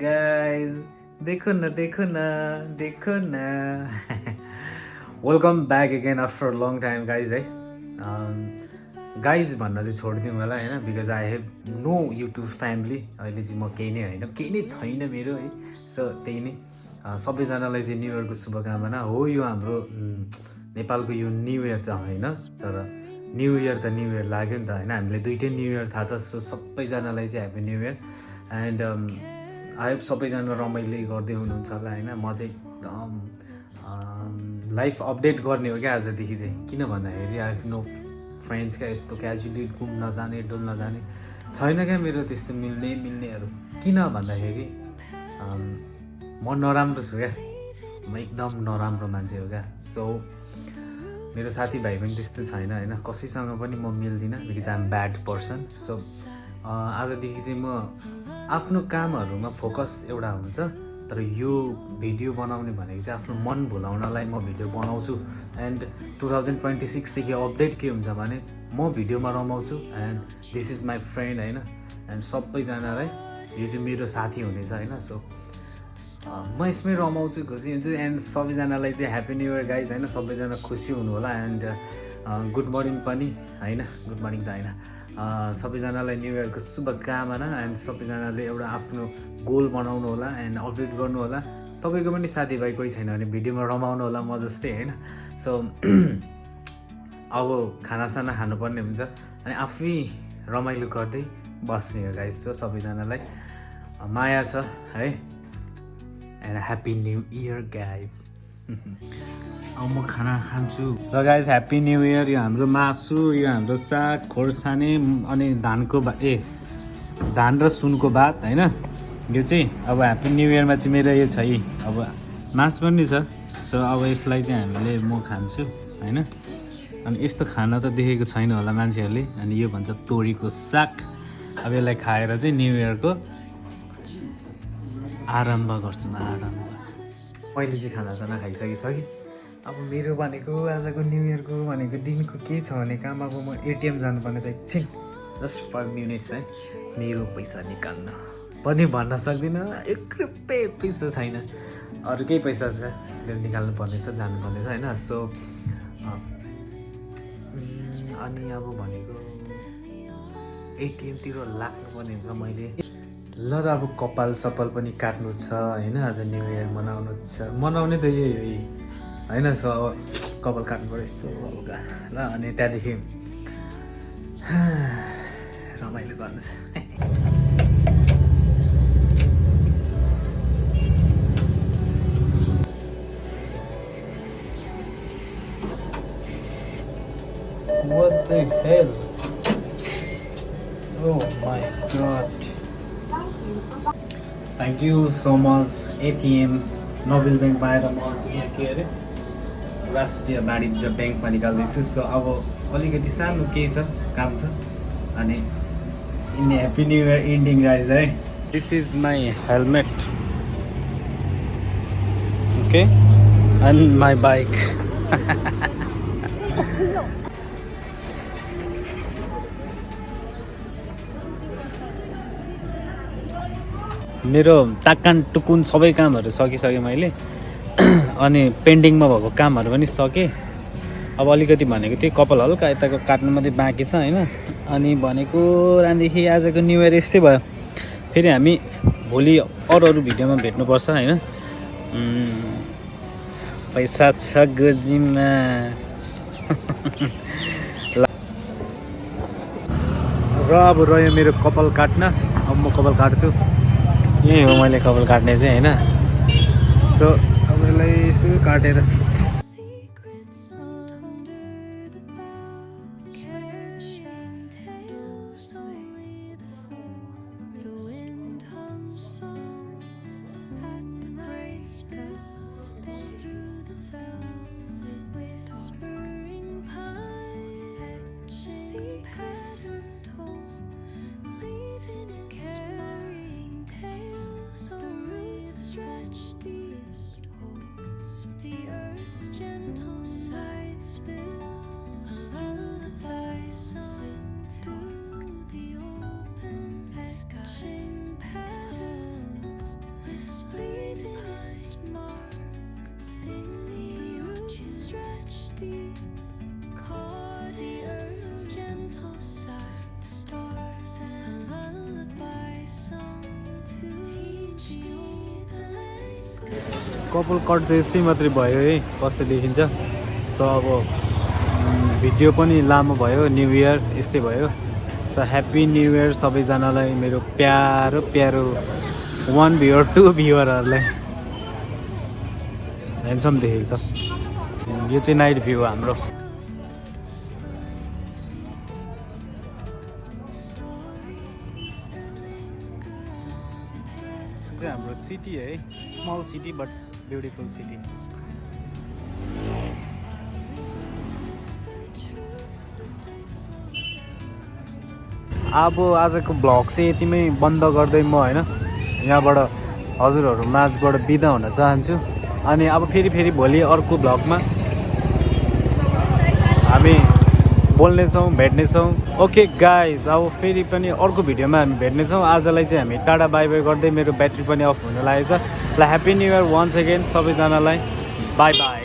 Guys देखो न देखो न देखो न welcome back again after long time guys है गाइज भन्न चाहिँ छोडिदिउँ होला होइन because I have no YouTube family अहिले चाहिँ म केही नै होइन केही नै छैन मेरो है सो त्यही नै सबैजनालाई चाहिँ न्यु इयरको शुभकामना हो यो हाम्रो नेपालको यो न्यु इयर त होइन तर न्यु इयर त न्यु इयर लाग्यो नि त होइन हामीले दुइटै न्यु इयर थाहा छ सो सबैजनालाई चाहिँ happy new year and I hope सबैजना रमाइलो गर्दै हुनुहुन्छ होला होइन म चाहिँ एकदम लाइफ अपडेट गर्ने हो क्या आजदेखि चाहिँ किन भन्दाखेरि आई हेभ नो फ्रेन्ड्स क्या यस्तो क्याजुअली घुम्न जाने डुल्न जाने छैन क्या मेरो त्यस्तो मिल्नेहरू किन भन्दाखेरि म नराम्रो छु क्या म एकदम नराम्रो मान्छे हो क्या सो मेरो साथीभाइ पनि त्यस्तो छैन होइन कसैसँग पनि म मिल्दिनँ because I am bad person so आजदेखि चाहिँ म आफ्नो कामहरूमा फोकस एउटा हुन्छ तर यो भिडियो बनाउने भनेको चाहिँ आफ्नो मन भुलाउनलाई म भिडियो बनाउँछु एन्ड 2026देखि अपडेट के हुन्छ भने म भिडियोमा रमाउँछु and this is my friend होइन एन्ड सबैजनालाई यो चाहिँ मेरो साथी हुनेछ होइन सो म यसमै रमाउँछु खुसी हुन्छु एन्ड सबैजनालाई चाहिँ ह्याप्पी न्यु इयर गाइज होइन सबैजना खुसी हुनु होला एन्ड गुड मर्निङ पनि होइन गुड मर्निङ त होइन सबैजनालाई न्यु इयरको शुभकामना एन्ड सबैजनाले एउटा आफ्नो गोल बनाउनु होला एन्ड अपडेट गर्नु होला तपाईँको पनि साथीभाइ कोही छैन भने भिडियोमा रमाउनु होला म जस्तै होइन सो अब खानासाना खानुपर्ने हुन्छ अनि आफै रमाइलो गर्दै बस्ने हो गाइज सो सबैजनालाई माया छ है and happy new year guys अब म खाना खान्छु र गाइज ह्याप्पी न्यु इयर यो हाम्रो मासु यो हाम्रो साग खोर्सानी अनि धानको धान र सुनको भात होइन यो चाहिँ अब ह्याप्पी न्यु इयरमा चाहिँ मेरो यो छ है अब मास पनि छ सो अब यसलाई चाहिँ हामीले म खान्छु होइन अनि यस्तो खाना त देखेको छैन होला मान्छेहरूले अनि यो भन्छ तोरीको साग अब यसलाई खाएर चाहिँ न्यु इयरको आरम्भ गर्छु म आरम्भ मैले चाहिँ खानासाना खाइसकिसकेँ अब मेरो भनेको आजको न्यु इयरको भनेको दिनको के छ भने काम अब म एटिएम जानुपर्ने चाहिँ एकछिन जस्ट 5 मिनट्स है मेरो पैसा निकाल्न पनि भन्न सक्दिनँ 1 रुपियाँ पैसा छैन अरू केही पैसा छ निकाल्नु पर्नेछ जानुपर्नेछ होइन सो अनि अब भनेको एटिएमतिर लाग्नुपर्ने हुन्छ मैले ल त अब कपाल सपाल पनि काट्नु छ होइन आज न्यु इयर मनाउने त यही हो होइन सो अब कपाल काट्नु पऱ्यो यस्तो हल्का ल अनि त्यहाँदेखि रमाइलो गर्नु छ What the hell? Oh my god. Thank you so much ATM Nobel ब्याङ्कमा आएर म यहाँ के अरे राष्ट्रिय वाणिज्य ब्याङ्कमा निकाल्दैछु सो अब अलिकति सानो केही छ काम छ अनि in happy new year ending guys है this is my helmet okay and my bike मेरो टाक्कान टुकुन सबै कामहरू सकिसकेँ मैले अनि पेन्डिङमा भएको कामहरू पनि सकेँ अब अलिकति भनेको त्यही कपाल हल्का यताको काट्नु मात्रै बाँकी छ होइन अनि भनेको त्यहाँदेखि आजको न्यु इयर यस्तै भयो फेरि हामी भोलि अरू भिडियोमा भेट्नुपर्छ होइन पैसा छ गोजीमा र अब रह्यो मेरो कपाल काट्न अब म कपाल काट्छु यही हो मैले कपाल काट्ने चाहिँ होइन सो अब यसलाई यसो काटेर कपाल कट चाहिँ यस्तै मात्रै भयो है कस्तो देखिन्छ। सो अब भिडियो पनि लामो भयो, न्यु इयर यस्तै भयो। सो ह्याप्पी न्यु इयर सबैजनालाई, मेरो प्यारो प्यारो 1 भ्युअर 2 भ्युअरहरूलाई। ह्यान्डसम देखेको छ। यो चाहिँ नाइट भ्यू हाम्रो। हाम्रो सिटी है, small city but beautiful city. अब आजको भ्लग चाहिँ यतिमै बन्द गर्दै म होइन यहाँबाट हजुरहरू माझबाट बिदा हुन चाहन्छु। अनि अब फेरि भोलि अर्को भ्लगमा हामी बोल्नेछौँ, भेट्नेछौँ। ओके गाइज, अब फेरि पनि अर्को भिडियोमा हामी भेट्नेछौँ। आजलाई चाहिँ हामी टाटा बाई बाई गर्दै, मेरो ब्याट्री पनि अफ हुन लागेको छ। ल happy new year once again सबैजनालाई, बाई बाई।